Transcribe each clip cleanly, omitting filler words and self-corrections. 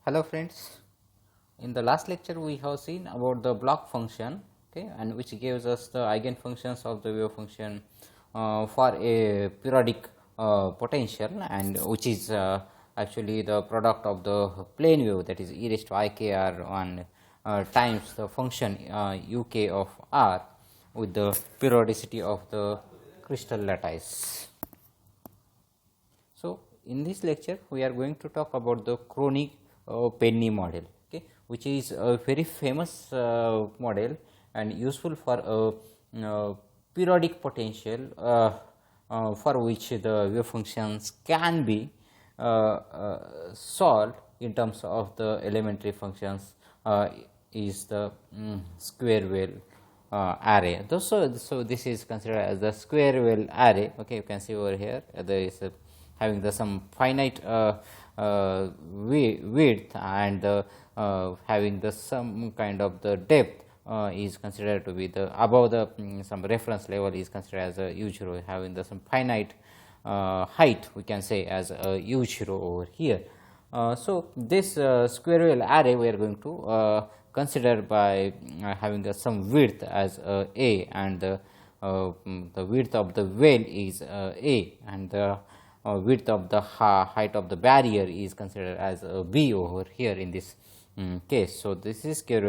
Hello friends, in the last lecture we have seen about the block function, okay, and which gives us the eigenfunctions of the wave function for a periodic potential, and which is actually the product of the plane wave, that is e raised to I k r 1 times the function u k of r with the periodicity of the crystal lattice. So, in this lecture we are going to talk about the Kronig-Penney model, okay, which is a very famous model and useful for a periodic potential for which the wave functions can be solved in terms of the elementary functions is the square wave array. So this is considered as the square wave array. Okay, you can see over here there is having the some finite width and having the some kind of the depth is considered to be the above the some reference level is considered as a u0, having the some finite height we can say as a u0 over here. So this square wave array we are going to consider by having some width as a, and the width of the well is a, and the width of the height of the barrier is considered as b over here in this case. So this is square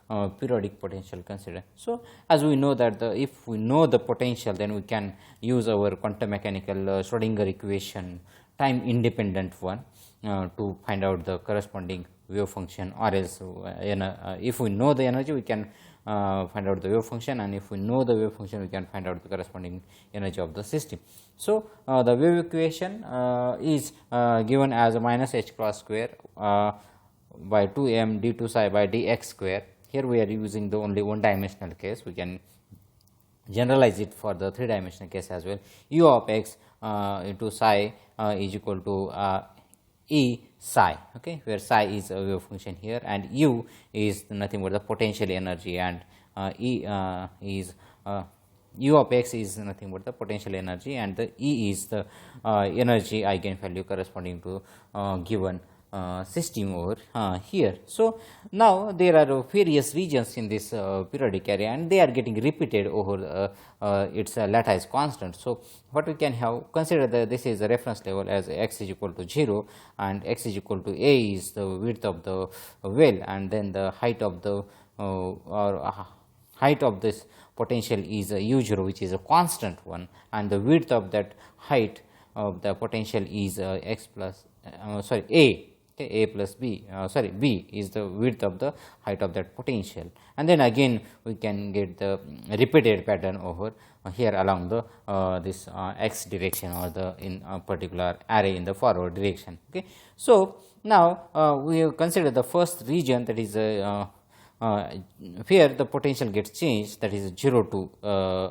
wave periodic potential considered. So as we know that if we know the potential, then we can use our quantum mechanical Schrodinger equation, time independent one, to find out the corresponding wave function, or else if we know the energy we can find out the wave function, and if we know the wave function we can find out the corresponding energy of the system. So the wave equation is given as a minus h cross square by 2m d2 psi by dx square. Here we are using the only one dimensional case. We can generalize it for the three dimensional case as well. U of x into psi is equal to E psi, okay, where psi is a wave function here, and U is nothing but the potential energy, and E is U of x is nothing but the potential energy, and the E is the energy eigenvalue corresponding to given system over here. So now there are various regions in this periodic array, and they are getting repeated over its lattice constant. So what we can have, consider that this is a reference level as x is equal to 0 and x is equal to a is the width of the well, and then the height of the height of this potential is u0, which is a constant one, and the width of that height of the potential is x plus a plus b, b is the width of the height of that potential, and then again we can get the repeated pattern over here along the this x direction, or the in a particular array in the forward direction. Okay, so now we have considered the first region, that is here the potential gets changed, that is 0 to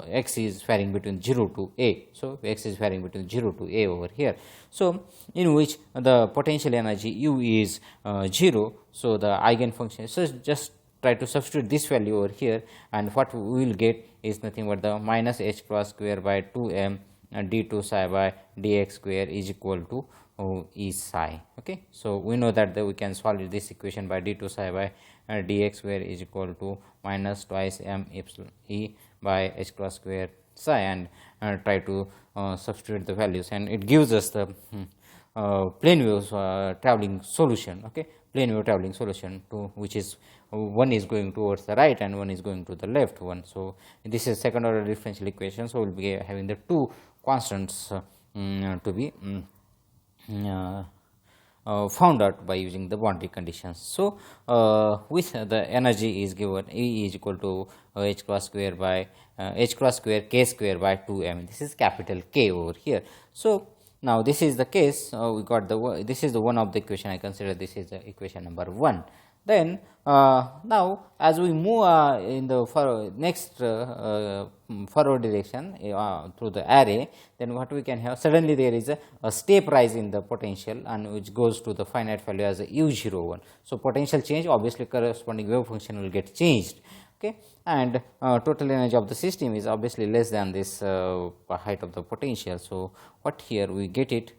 x is varying between 0 to a. So x is varying between 0 to a over here. So in which the potential energy u is 0. So the eigenfunction, so just try to substitute this value over here, and what we will get is nothing but the minus h cross square by 2m d2 psi by dx square is equal to E psi. Okay, so we know that we can solve this equation by d2 psi by dx square is equal to minus twice m epsilon e by h cross square psi, and try to substitute the values, and it gives us the plane wave traveling solution. Okay, plane wave traveling solution, to which is one is going towards the right and one is going to the left one. So this is second order differential equation. So we'll be having the two constants to be found out by using the boundary conditions. So with the energy is given, E is equal to h cross square by h cross square k square by 2m. This is capital K over here. So now this is the case, we got the, this is the one of the equation. I consider this is the equation number 1. Then now as we move in the next forward direction through the array, then what we can have, suddenly there is a step rise in the potential, and which goes to the finite value as a u01. So potential change, obviously corresponding wave function will get changed. Okay, and total energy of the system is obviously less than this height of the potential. So what here we get it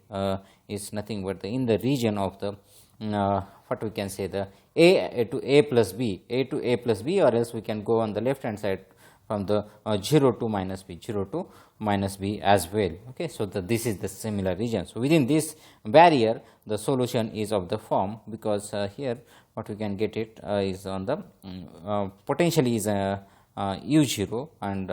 is nothing but in the region of the what we can say, the a to a plus b, a to a plus b, or else we can go on the left hand side from the 0 to minus b, 0 to minus b as well. Okay. So, this is the similar region. So, within this barrier the solution is of the form, because here what we can get it is on the potentially is u0, and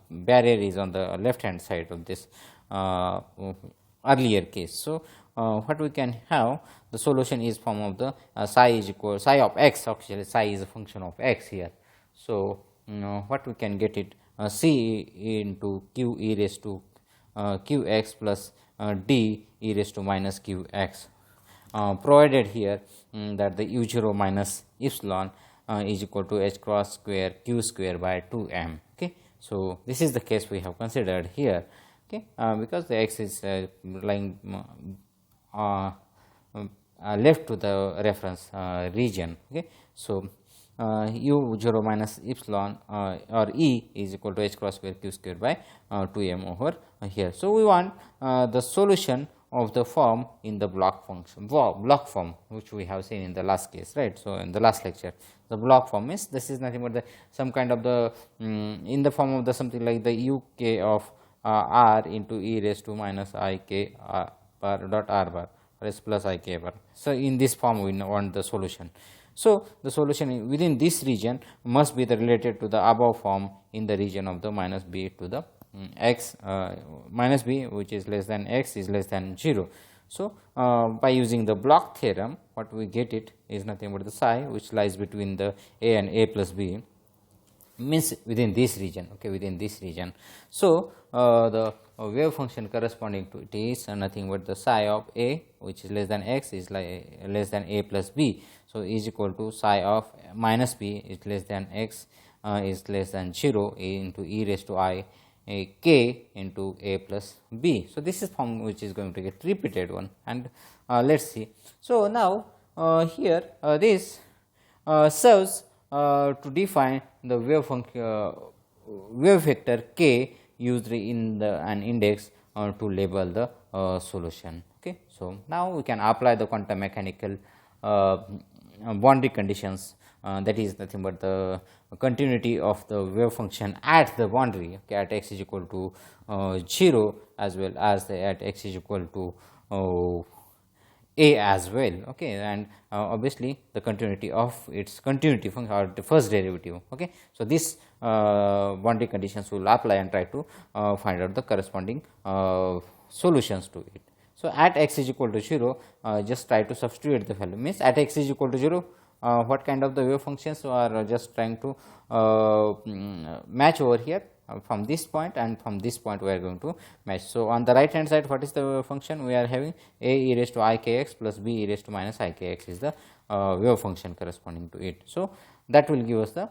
barrier is on the left hand side of this earlier case. So, what we can have, the solution is form of the psi is equal psi of x, actually psi is a function of x here. So, what we can get it, c into q e raised to qx plus d e raised to minus qx, provided here that the u0 minus epsilon is equal to h cross square q square by 2m. Okay. So, this is the case we have considered here. Okay. Because the x is lying left to the reference region. Okay. So, u0 minus epsilon or e is equal to h cross square q square by 2m over here. So, we want the solution of the form in the block function, block form, which we have seen in the last case, right. So, in the last lecture, the block form is, this is nothing but the some kind of the in the form of the something like the uk of r into e raised to minus I k bar dot r bar, or s plus I k bar. So, in this form we want the solution. So, the solution within this region must be the related to the above form in the region of the minus b to the x minus b, which is less than x is less than 0. So, by using the block theorem, what we get it is nothing but the psi which lies between the a and a plus b, means within this region. Okay, within this region. So, the wave function corresponding to it is nothing but the psi of a, which is less than x, is less than a plus b. So, is equal to psi of minus b is less than x is less than 0 into e raised to I k into a plus b. So, this is form which is going to get repeated one, and let us see. So, now here this serves to define the wave function wave vector k used in an index to label the solution. Okay. So, now we can apply the quantum mechanical boundary conditions, that is nothing but the continuity of the wave function at the boundary, okay, at x is equal to 0, as well as at x is equal to a as well. Okay. And obviously, the continuity of its continuity function or the first derivative. Okay. So, this boundary conditions will apply and try to find out the corresponding solutions to it. So, at x is equal to 0, just try to substitute the value, means at x is equal to 0, what kind of the wave functions are just trying to match over here from this point, and from this point we are going to match. So, on the right hand side, what is the wave function? We are having a e raised to I k x plus b e raised to minus I k x is the wave function corresponding to it. So, that will give us the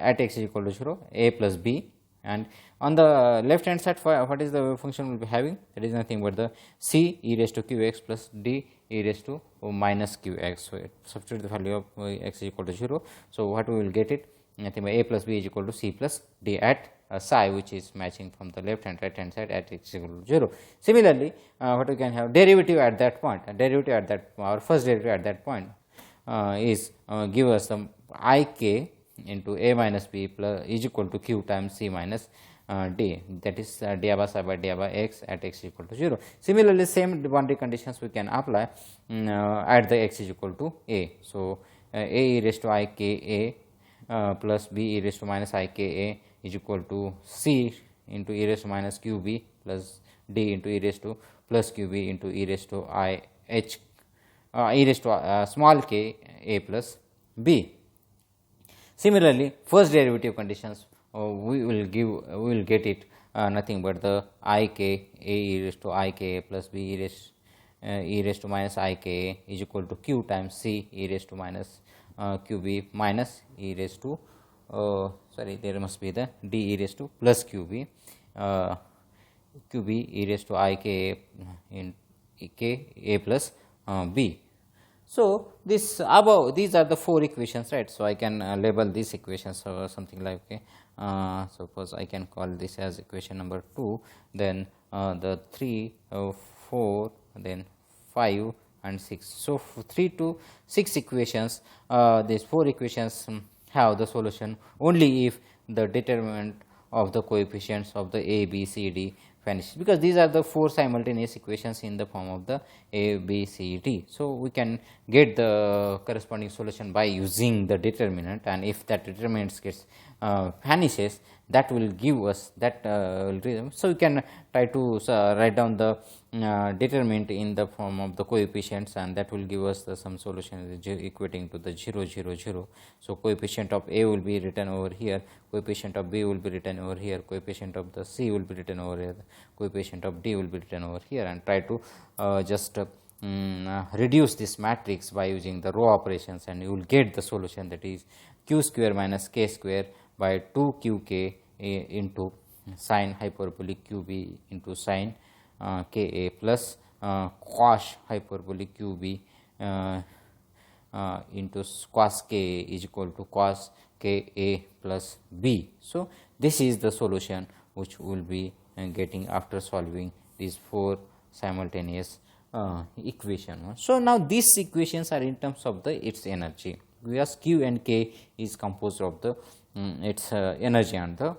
at x is equal to 0 a plus b, and on the left hand side, what is the wave function will be having? That is nothing but the c e raised to q x plus d e raised to minus q x. So, substitute the value of x is equal to 0. So, what we will get it? Nothing but a plus b is equal to c plus d at psi, which is matching from the left and right hand side at x is equal to 0. Similarly, what we can have derivative at that point, derivative at that, our first derivative at that point is give us some I k into a minus b plus is equal to q times c minus d, that is d by psi by d by x at x is equal to 0. Similarly, same boundary conditions we can apply at the x is equal to a. So, a e raised to I k a plus b e raised to minus I k a is equal to c into e raised to minus q b plus d into e raised to plus q b into e raised to I h e raised to small k a plus b. Similarly, first derivative conditions we will get it nothing but the I k a e raised to I k a plus b e raised to minus I k a is equal to q times c e raised to minus q b minus e raised to sorry, there must be the d e raised to plus q b e raised to I k a in k a plus b. So, this above, these are the 4 equations, right. So, I can label these equations something like, okay, suppose I can call this as equation number 2, then the 3, 4, then 5 and 6. So, 3 to 6 equations, these 4 equations have the solution only if the determinant of the coefficients of the a, b, c, d vanishes, because these are the 4 simultaneous equations in the form of the a, b, c, d. So, we can get the corresponding solution by using the determinant, and if that determinant gets vanishes, that will give us that so we can try to write down the determinant in the form of the coefficients, and that will give us the some solution equating to the 0 0 0. So, coefficient of a will be written over here, coefficient of b will be written over here, coefficient of the c will be written over here, coefficient of d will be written over here, and try to just reduce this matrix by using the row operations, and you will get the solution, that is q square minus k square by 2 q k into sin hyperbolic q b into sin k a plus cos hyperbolic q b into cos k a is equal to cos k a plus b. So, this is the solution which we will be getting after solving these 4 simultaneous equation. So, now these equations are in terms of its energy, because q and k is composed of the its energy and the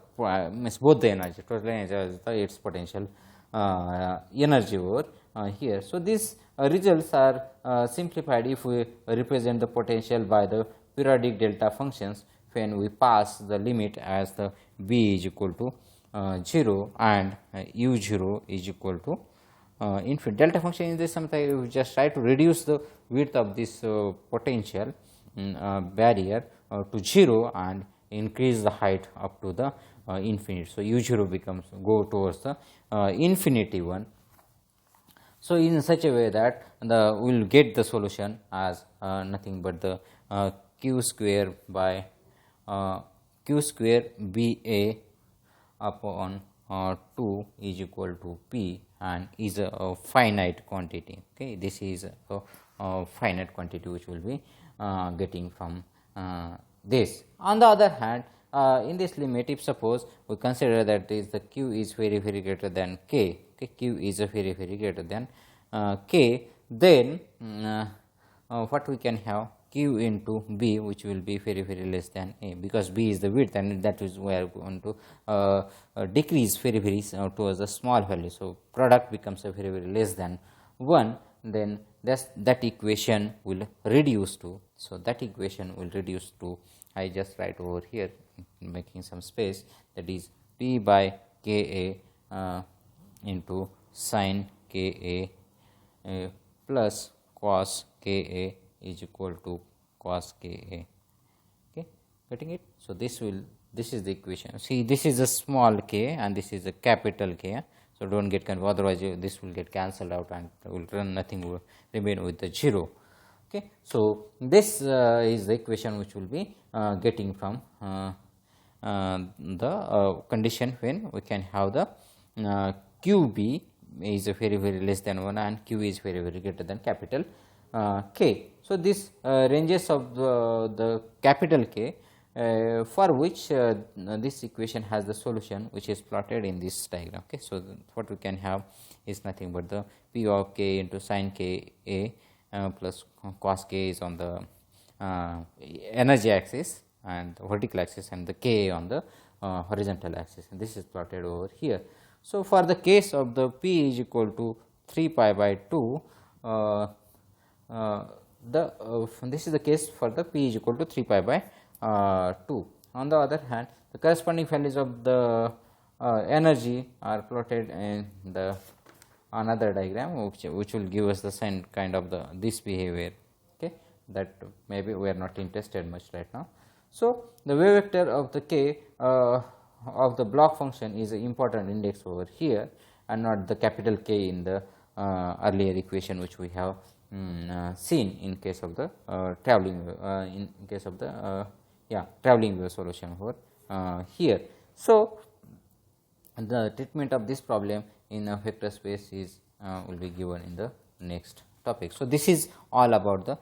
means both the energy, total energy as its potential energy over here. So, these results are simplified if we represent the potential by the periodic delta functions when we pass the limit as the b is equal to 0 and u 0 is equal to infinite. Delta function is this something we just try to reduce the width of this potential barrier to 0 and increase the height up to the infinite. So, u 0 becomes go towards the infinity one. So, in such a way that the we will get the solution as nothing but the q square by q square b a upon 2 is equal to p, and is a finite quantity. Okay, this is a finite quantity which will be getting from this. On the other hand, in this limit, if suppose we consider that is the q is very greater than k, okay, q is a very greater than k, then what we can have q into b, which will be very less than a, because b is the width, and that is we are going to decrease very towards a small value. So, product becomes a very less than 1, then that equation will reduce to, so that equation will reduce to, I just write over here making some space, that is p by k a into sin k a plus cos k a is equal to cos k a. Okay, getting it? So, this is the equation. See, this is a small k and this is a capital K. So, do not get confused, otherwise this will get cancelled out and will run, nothing will remain with the 0. Okay. So, this is the equation which will be getting from the condition when we can have the q b is a very less than 1 and q is very greater than capital K. So, this ranges of the capital K for which this equation has the solution which is plotted in this diagram. Okay. So, what we can have is nothing but the p of k into sin k a plus cos k is on the energy axis and the vertical axis, and the k on the horizontal axis, and this is plotted over here. So, for the case of the p is equal to 3 pi by 2, this is the case for the p is equal to 3 pi by 2. On the other hand, the corresponding values of the energy are plotted in the another diagram, which will give us the same kind of this behavior. Okay, that maybe we are not interested much right now. So, the wave vector of the k of the block function is an important index over here, and not the capital K in the earlier equation which we have seen in case of the traveling in case of the traveling wave solution over here. So, the treatment of this problem in a vector space is will be given in the next topic. So, this is all about the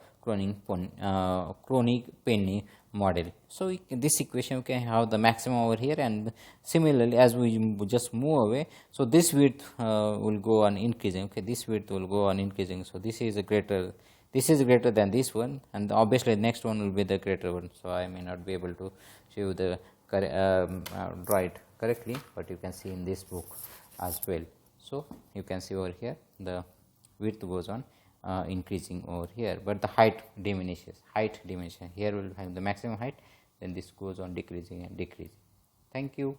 Kronig-Penney model. So this equation we can have the maximum over here, and similarly as we just move away, so this width will go on increasing. Okay, this width will go on increasing. So this is greater than this one, and obviously next one will be the greater one. So I may not be able to show you the write correctly, but you can see in this book as well. So you can see over here the width goes on increasing over here, but the height diminishes. Here will have the maximum height, then this goes on decreasing and decreasing. Thank you.